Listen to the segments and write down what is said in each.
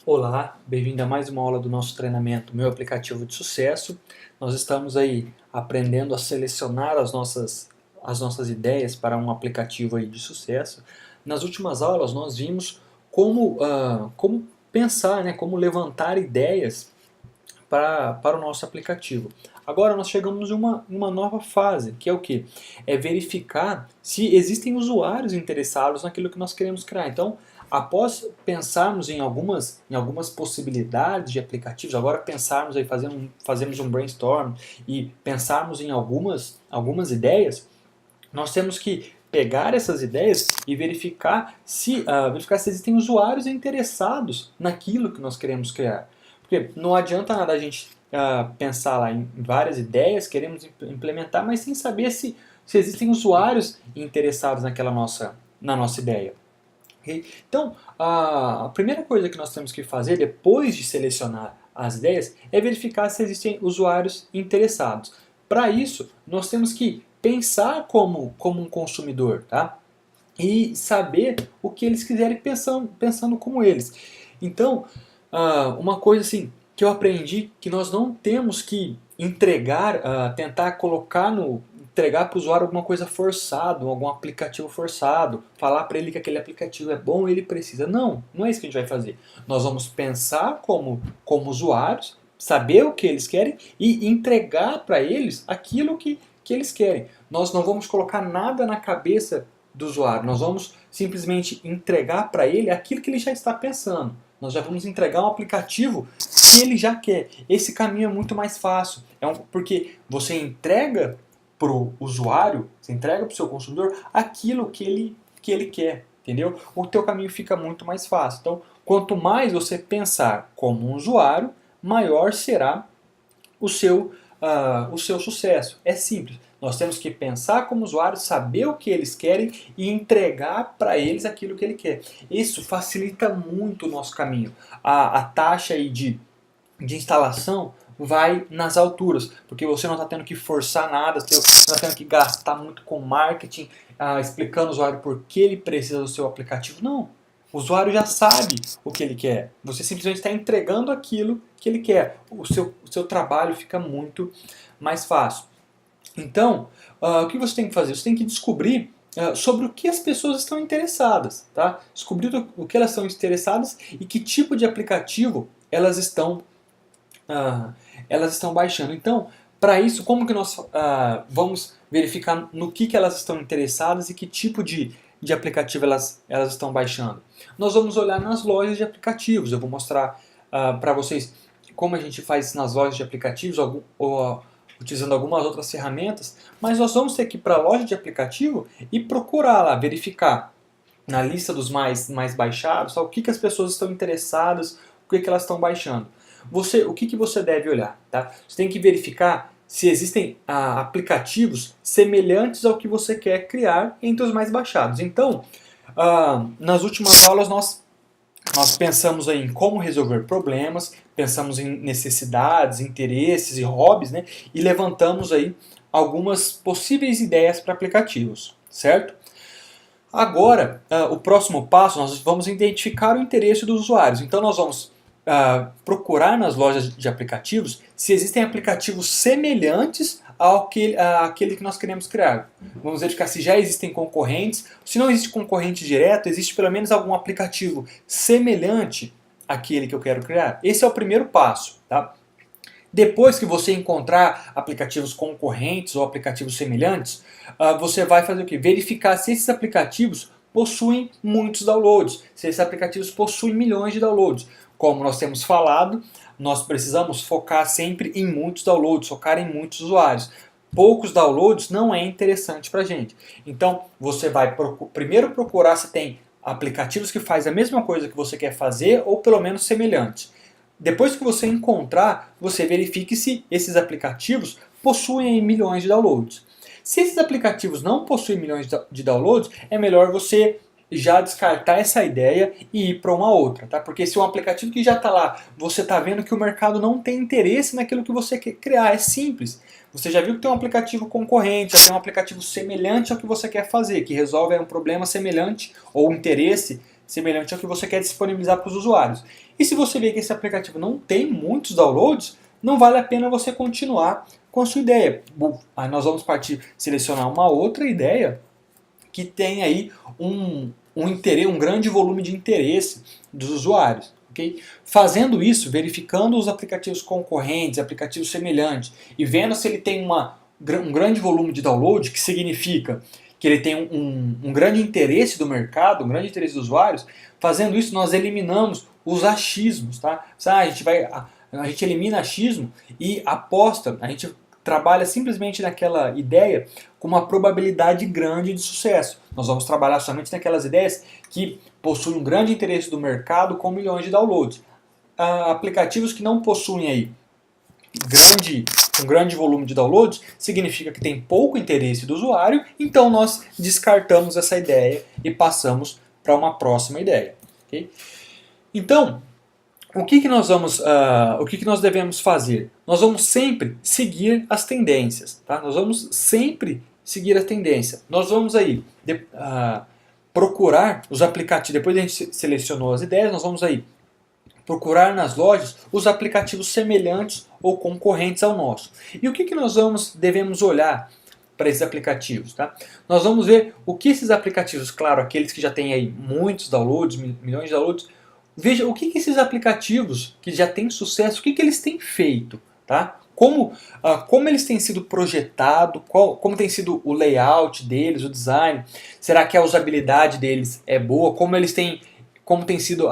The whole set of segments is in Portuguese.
Olá, bem-vindo a mais uma aula do nosso treinamento Meu Aplicativo de Sucesso. Nós estamos aí aprendendo a selecionar as nossas ideias para um aplicativo aí de sucesso. Nas últimas aulas nós vimos como pensar, né, como levantar ideias para o nosso aplicativo. Agora nós chegamos em uma nova fase, que é o quê? É verificar se existem usuários interessados naquilo que nós queremos criar. Então, após pensarmos em algumas possibilidades de aplicativos, agora pensarmos aí, fazemos um brainstorm e pensarmos em algumas ideias, nós temos que pegar essas ideias e verificar se existem usuários interessados naquilo que nós queremos criar. Porque não adianta nada a gente pensar lá em várias ideias, queremos implementar, mas sem saber se existem usuários interessados na nossa ideia. Okay? Então, a primeira coisa que nós temos que fazer depois de selecionar as ideias é verificar se existem usuários interessados. Para isso, nós temos que pensar como um consumidor, tá? E saber o que eles quiserem pensando como eles. Então, uma coisa assim que eu aprendi que nós não temos que tentar entregar para o usuário alguma coisa forçado, algum aplicativo forçado, falar para ele que aquele aplicativo é bom e ele precisa. Não, não é isso que a gente vai fazer. Nós vamos pensar como usuários, saber o que eles querem e entregar para eles aquilo que eles querem. Nós não vamos colocar nada na cabeça do usuário, nós vamos simplesmente entregar para ele aquilo que ele já está pensando. Nós já vamos entregar um aplicativo que ele já quer. Esse caminho é muito mais fácil, porque você entrega para o usuário, você entrega para o seu consumidor aquilo que ele quer, entendeu? O teu caminho fica muito mais fácil. Então, quanto mais você pensar como um usuário, maior será o seu sucesso. É simples. Nós temos que pensar como usuário, saber o que eles querem e entregar para eles aquilo que ele quer. Isso facilita muito o nosso caminho. A taxa aí de instalação vai nas alturas, porque você não está tendo que forçar nada, você não está tendo que gastar muito com marketing, explicando ao usuário por que ele precisa do seu aplicativo. Não. O usuário já sabe o que ele quer. Você simplesmente está entregando aquilo que ele quer. O seu trabalho fica muito mais fácil. Então, o que você tem que fazer? Você tem que descobrir sobre o que as pessoas estão interessadas. Tá? Descobrir o que elas estão interessadas e que tipo de aplicativo elas estão baixando. Então, para isso, como que nós vamos verificar no que elas estão interessadas e que tipo de aplicativo elas estão baixando? Nós vamos olhar nas lojas de aplicativos. Eu vou mostrar para vocês como a gente faz isso nas lojas de aplicativos utilizando algumas outras ferramentas, mas nós vamos ter que ir para a loja de aplicativo e procurar lá, verificar na lista dos mais baixados, o que as pessoas estão interessadas, o que elas estão baixando. O que você deve olhar? Tá? Você tem que verificar se existem aplicativos semelhantes ao que você quer criar entre os mais baixados. Então, nas últimas aulas nós pensamos aí em como resolver problemas, pensamos em necessidades, interesses e hobbies, né? E levantamos aí algumas possíveis ideias para aplicativos, certo? Agora, o próximo passo, nós vamos identificar o interesse dos usuários. Então nós vamos procurar nas lojas de aplicativos se existem aplicativos semelhantes àquele que nós queremos criar. Vamos verificar se já existem concorrentes. Se não existe concorrente direto, existe pelo menos algum aplicativo semelhante àquele que eu quero criar. Esse é o primeiro passo. Tá? Depois que você encontrar aplicativos concorrentes ou aplicativos semelhantes, você vai fazer o quê? Verificar se esses aplicativos possuem muitos downloads, se esses aplicativos possuem milhões de downloads. Como nós temos falado, nós precisamos focar sempre em muitos downloads, focar em muitos usuários. Poucos downloads não é interessante para a gente. Então, você vai primeiro procurar se tem aplicativos que fazem a mesma coisa que você quer fazer ou pelo menos semelhantes. Depois que você encontrar, você verifique se esses aplicativos possuem milhões de downloads. Se esses aplicativos não possuem milhões de downloads, é melhor você já descartar essa ideia e ir para uma outra, tá? Porque se um aplicativo que já está lá, você está vendo que o mercado não tem interesse naquilo que você quer criar, é simples. Você já viu que tem um aplicativo concorrente, já tem um aplicativo semelhante ao que você quer fazer, que resolve um problema semelhante ou interesse semelhante ao que você quer disponibilizar para os usuários. E se você vê que esse aplicativo não tem muitos downloads, não vale a pena você continuar com a sua ideia. Aí nós vamos selecionar uma outra ideia que tem aí um grande volume de interesse dos usuários. Okay? Fazendo isso, verificando os aplicativos concorrentes, aplicativos semelhantes, e vendo se ele tem um grande volume de download, que significa que ele tem um grande interesse do mercado, um grande interesse dos usuários. Fazendo isso, nós eliminamos os achismos. Tá? A gente elimina achismo e aposta, a gente trabalha simplesmente naquela ideia com uma probabilidade grande de sucesso. Nós vamos trabalhar somente naquelas ideias que possuem um grande interesse do mercado com milhões de downloads. Aplicativos que não possuem aí um grande volume de downloads significa que tem pouco interesse do usuário, então nós descartamos essa ideia e passamos para uma próxima ideia. Okay? Então, o que nós devemos fazer? Nós vamos sempre seguir as tendências. Tá? Nós vamos sempre seguir a tendência. Nós vamos aí procurar os aplicativos. Depois a gente selecionou as ideias, nós vamos aí procurar nas lojas os aplicativos semelhantes ou concorrentes ao nosso. E o que nós devemos olhar para esses aplicativos? Tá? Nós vamos ver o que esses aplicativos, claro, aqueles que já têm aí muitos downloads, milhões de downloads, veja o que esses aplicativos que já têm sucesso, o que eles têm feito, tá? Como eles têm sido projetados, como tem sido o layout deles, o design, será que a usabilidade deles é boa, como tem sido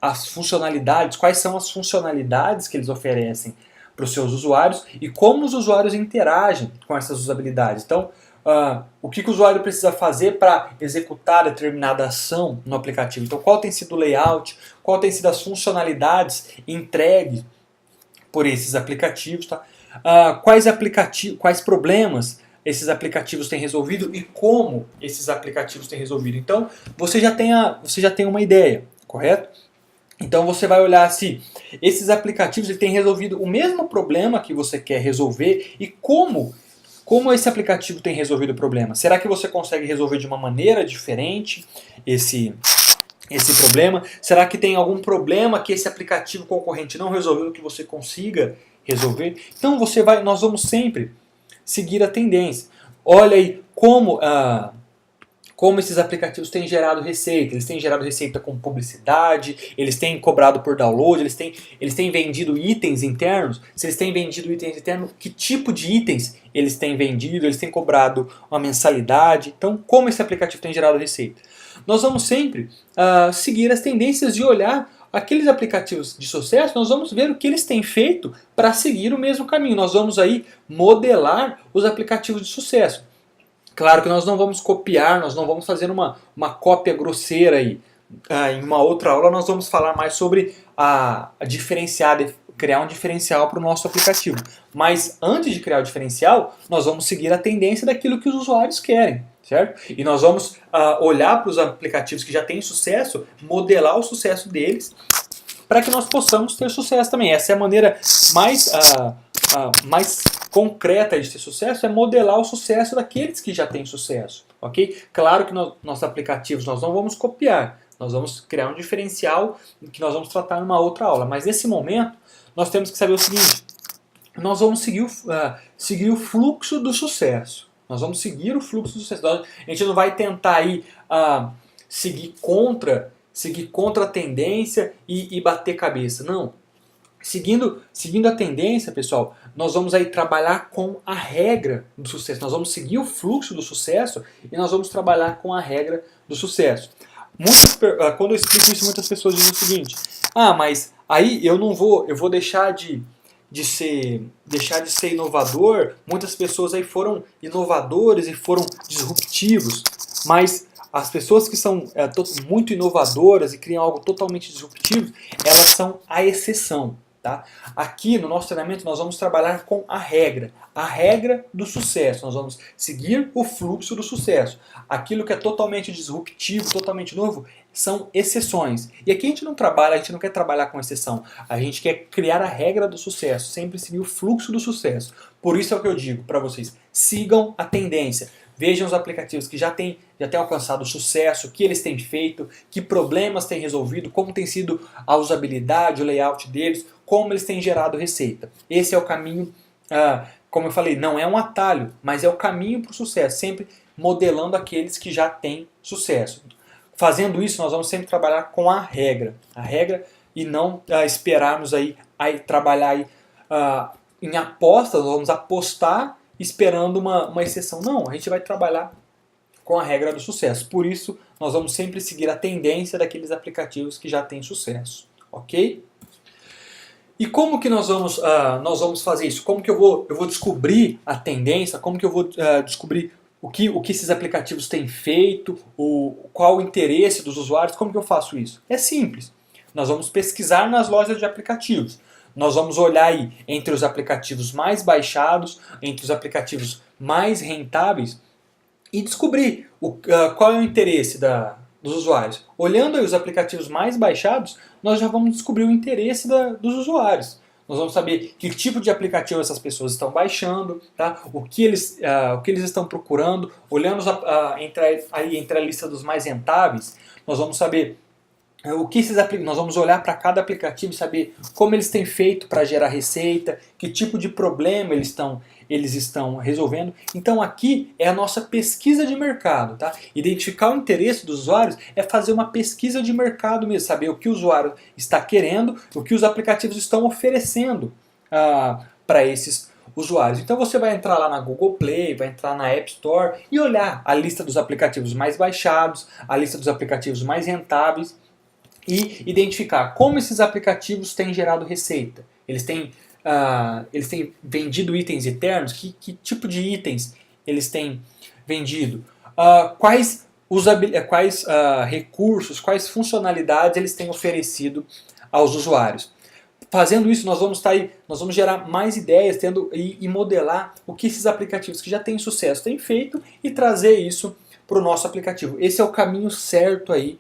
as funcionalidades, quais são as funcionalidades que eles oferecem para os seus usuários e como os usuários interagem com essas usabilidades. Então, o que o usuário precisa fazer para executar determinada ação no aplicativo. Então, qual tem sido o layout, qual tem sido as funcionalidades entregues por esses aplicativos, tá? Quais problemas esses aplicativos têm resolvido e como esses aplicativos têm resolvido. Então, você já tem uma ideia, correto? Então você vai olhar se esses aplicativos têm resolvido o mesmo problema que você quer resolver e como esse aplicativo tem resolvido o problema. Será que você consegue resolver de uma maneira diferente esse problema? Será que tem algum problema que esse aplicativo concorrente não resolveu que você consiga resolver? Então nós vamos sempre seguir a tendência. Olha aí como esses aplicativos têm gerado receita. Eles têm gerado receita com publicidade, eles têm cobrado por download, eles têm vendido itens internos. Se eles têm vendido itens internos, que tipo de itens eles têm vendido? Eles têm cobrado uma mensalidade. Então, como esse aplicativo tem gerado receita? Nós vamos sempre seguir as tendências e olhar aqueles aplicativos de sucesso, nós vamos ver o que eles têm feito para seguir o mesmo caminho. Nós vamos aí modelar os aplicativos de sucesso. Claro que nós não vamos copiar, nós não vamos fazer uma cópia grosseira aí. Em uma outra aula nós vamos falar mais sobre criar um diferencial para o nosso aplicativo. Mas antes de criar o diferencial, nós vamos seguir a tendência daquilo que os usuários querem, certo? E nós vamos olhar para os aplicativos que já têm sucesso, modelar o sucesso deles, para que nós possamos ter sucesso também. Essa é a maneira mais concreta de ter sucesso, é modelar o sucesso daqueles que já têm sucesso, ok? Claro que nossos aplicativos nós não vamos copiar, nós vamos criar um diferencial que nós vamos tratar numa outra aula, mas nesse momento nós temos que saber o seguinte: nós vamos seguir o fluxo do sucesso. Nós vamos seguir o fluxo do sucesso. A gente não vai tentar aí seguir contra a tendência e bater cabeça, não. Seguindo a tendência, pessoal, nós vamos aí trabalhar com a regra do sucesso. Nós vamos seguir o fluxo do sucesso e nós vamos trabalhar com a regra do sucesso. Quando eu explico isso, muitas pessoas dizem o seguinte: mas aí eu vou deixar de ser inovador. Muitas pessoas aí foram inovadores e foram disruptivos, mas as pessoas que são muito inovadoras e criam algo totalmente disruptivo, elas são a exceção. Tá? Aqui no nosso treinamento nós vamos trabalhar com a regra do sucesso. Nós vamos seguir o fluxo do sucesso. Aquilo que é totalmente disruptivo, totalmente novo, são exceções. E aqui a gente não quer trabalhar com exceção. A gente quer criar a regra do sucesso, sempre seguir o fluxo do sucesso. Por isso é o que eu digo para vocês: sigam a tendência. vejam os aplicativos que já têm alcançado sucesso, o que eles têm feito, que problemas têm resolvido, como tem sido a usabilidade, o layout deles, como eles têm gerado receita. Esse é o caminho, como eu falei, não é um atalho, mas é o caminho para o sucesso, sempre modelando aqueles que já têm sucesso. Fazendo isso, nós vamos sempre trabalhar com a regra e não esperarmos aí trabalhar aí, em apostas, nós vamos apostar esperando uma exceção. Não, a gente vai trabalhar com a regra do sucesso. Por isso, nós vamos sempre seguir a tendência daqueles aplicativos que já têm sucesso, ok? E como que nós vamos fazer isso? Como que eu vou descobrir a tendência? Como que eu vou descobrir o que esses aplicativos têm feito? Qual o interesse dos usuários? Como que eu faço isso? É simples. Nós vamos pesquisar nas lojas de aplicativos. Nós vamos olhar aí entre os aplicativos mais baixados, entre os aplicativos mais rentáveis e descobrir qual é o interesse dos usuários. Olhando aí os aplicativos mais baixados, nós já vamos descobrir o interesse dos usuários. Nós vamos saber que tipo de aplicativo essas pessoas estão baixando, tá? o que eles estão procurando. Olhando entre a lista dos mais rentáveis, nós vamos saber nós vamos olhar para cada aplicativo e saber como eles têm feito para gerar receita, que tipo de problema eles estão resolvendo. Então aqui é a nossa pesquisa de mercado. Tá? Identificar o interesse dos usuários é fazer uma pesquisa de mercado mesmo, saber o que o usuário está querendo, o que os aplicativos estão oferecendo para esses usuários. Então você vai entrar lá na Google Play, vai entrar na App Store e olhar a lista dos aplicativos mais baixados, a lista dos aplicativos mais rentáveis, e identificar como esses aplicativos têm gerado receita. Eles têm vendido itens eternos? Que tipo de itens eles têm vendido? Quais recursos, quais funcionalidades eles têm oferecido aos usuários? Fazendo isso, nós vamos gerar mais ideias e modelar o que esses aplicativos que já têm sucesso têm feito e trazer isso para o nosso aplicativo. Esse é o caminho certo aí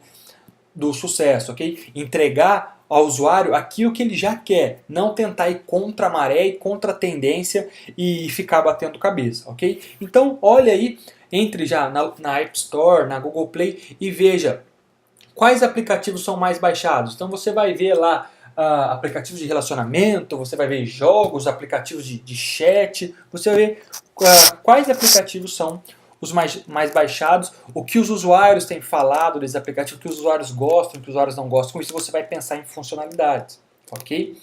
do sucesso, ok? Entregar ao usuário aquilo que ele já quer, não tentar ir contra a maré e contra a tendência e ficar batendo cabeça, ok? Então, olha aí, entre já na App Store, na Google Play e veja quais aplicativos são mais baixados. Então você vai ver lá aplicativos de relacionamento, você vai ver jogos, aplicativos de chat, você vai ver quais aplicativos são os mais baixados, o que os usuários têm falado desses aplicativos, o que os usuários gostam, o que os usuários não gostam. Com isso você vai pensar em funcionalidades, ok?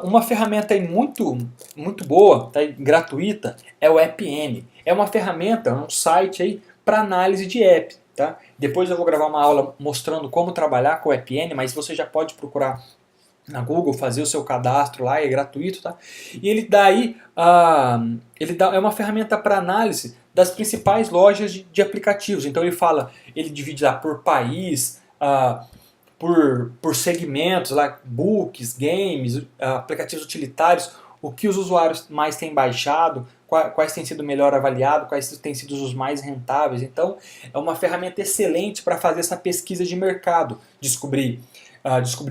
Uma ferramenta aí muito boa, tá, gratuita, é o AppN. É uma ferramenta, um site aí para análise de app. Tá? Depois eu vou gravar uma aula mostrando como trabalhar com o AppN, mas você já pode procurar na Google, fazer o seu cadastro lá, é gratuito, tá? E ele dá aí, é uma ferramenta para análise das principais lojas de aplicativos. Então ele divide lá por país, por segmentos, lá, books, games, aplicativos utilitários, o que os usuários mais têm baixado, quais têm sido melhor avaliados, quais têm sido os mais rentáveis. Então é uma ferramenta excelente para fazer essa pesquisa de mercado, descobrir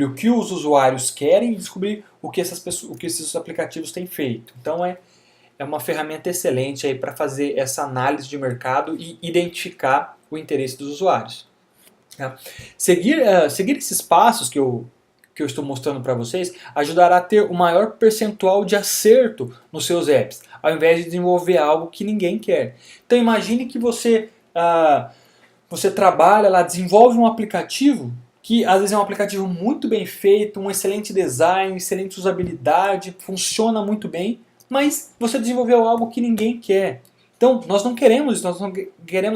o que os usuários querem e descobrir o que esses aplicativos têm feito. Então é uma ferramenta excelente aí para fazer essa análise de mercado e identificar o interesse dos usuários. Tá? Seguir esses passos que eu estou mostrando para vocês ajudará a ter o maior percentual de acerto nos seus apps, ao invés de desenvolver algo que ninguém quer. Então imagine que você trabalha lá, desenvolve um aplicativo que às vezes é um aplicativo muito bem feito, um excelente design, excelente usabilidade, funciona muito bem, mas você desenvolveu algo que ninguém quer. Então nós não queremos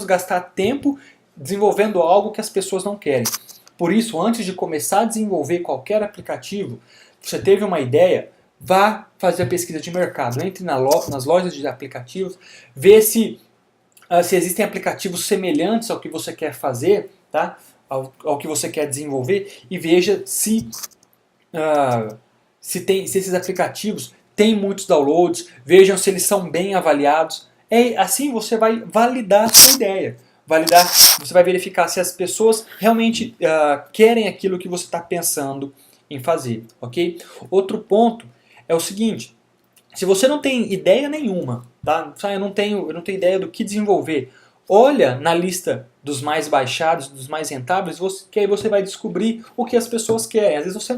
gastar tempo desenvolvendo algo que as pessoas não querem. Por isso, antes de começar a desenvolver qualquer aplicativo, você teve uma ideia, vá fazer a pesquisa de mercado, entre nas lojas de aplicativos, vê se existem aplicativos semelhantes ao que você quer fazer, tá? ao que você quer desenvolver, e veja se esses aplicativos têm muitos downloads, vejam se eles são bem avaliados. Assim você vai validar a sua ideia. Você vai verificar se as pessoas realmente querem aquilo que você está pensando em fazer, ok? Outro ponto é o seguinte, Se você não tem ideia nenhuma, tá? Eu não tenho ideia do que desenvolver, olha na lista dos mais baixados, dos mais rentáveis, que aí você vai descobrir o que as pessoas querem. Às vezes você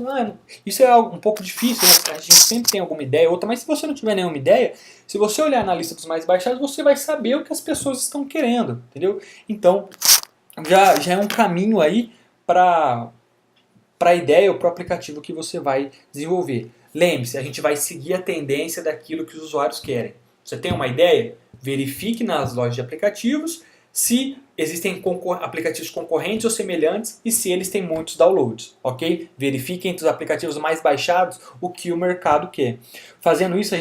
isso é algo um pouco difícil, né? A gente sempre tem alguma ideia ou outra, mas se você não tiver nenhuma ideia, se você olhar na lista dos mais baixados, você vai saber o que as pessoas estão querendo, entendeu? Então, já é um caminho aí para a ideia ou para o aplicativo que você vai desenvolver. Lembre-se, a gente vai seguir a tendência daquilo que os usuários querem. Você tem uma ideia? Verifique nas lojas de aplicativos se existem aplicativos concorrentes ou semelhantes e se eles têm muitos downloads, ok? Verifique entre os aplicativos mais baixados o que o mercado quer. Fazendo isso,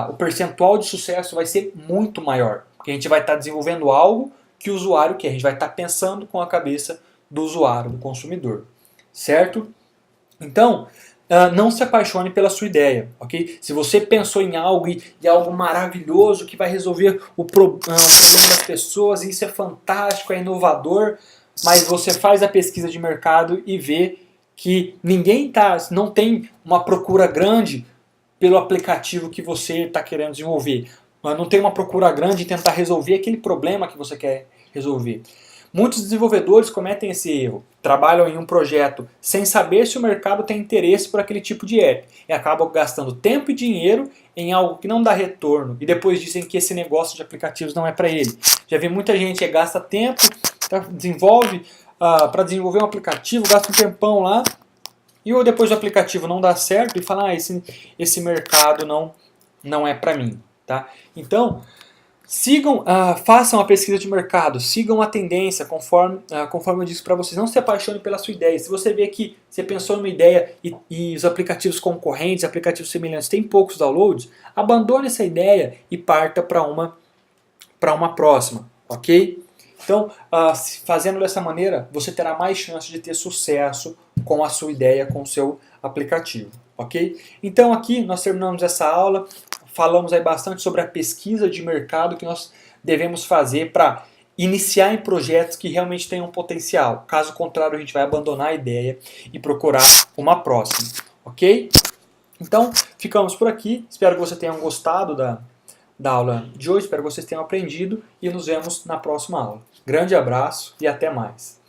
o percentual de sucesso vai ser muito maior, porque a gente vai estar desenvolvendo algo que o usuário quer, a gente vai estar pensando com a cabeça do usuário, do consumidor, certo? Então, não se apaixone pela sua ideia, ok? Se você pensou em algo e algo maravilhoso que vai resolver o problema das pessoas, e isso é fantástico, é inovador, mas você faz a pesquisa de mercado e vê que não tem uma procura grande pelo aplicativo que você está querendo desenvolver. Não tem uma procura grande em tentar resolver aquele problema que você quer resolver. Muitos desenvolvedores cometem esse erro, trabalham em um projeto sem saber se o mercado tem interesse por aquele tipo de app e acabam gastando tempo e dinheiro em algo que não dá retorno e depois dizem que esse negócio de aplicativos não é para ele. Já vi muita gente que gasta tempo, desenvolve para desenvolver um aplicativo, gasta um tempão lá e depois o aplicativo não dá certo e fala, esse mercado não é para mim. Tá? Então, façam a pesquisa de mercado, sigam a tendência conforme eu disse para vocês. Não se apaixone pela sua ideia. Se você vê que você pensou numa ideia e os aplicativos concorrentes, aplicativos semelhantes têm poucos downloads, abandone essa ideia e parta para uma próxima, ok? Então, fazendo dessa maneira, você terá mais chance de ter sucesso com a sua ideia, com o seu aplicativo, ok? Então aqui nós terminamos essa aula. Falamos aí bastante sobre a pesquisa de mercado que nós devemos fazer para iniciar em projetos que realmente tenham potencial. Caso contrário, a gente vai abandonar a ideia e procurar uma próxima, ok? Então, ficamos por aqui. Espero que vocês tenham gostado da aula de hoje, espero que vocês tenham aprendido e nos vemos na próxima aula. Grande abraço e até mais.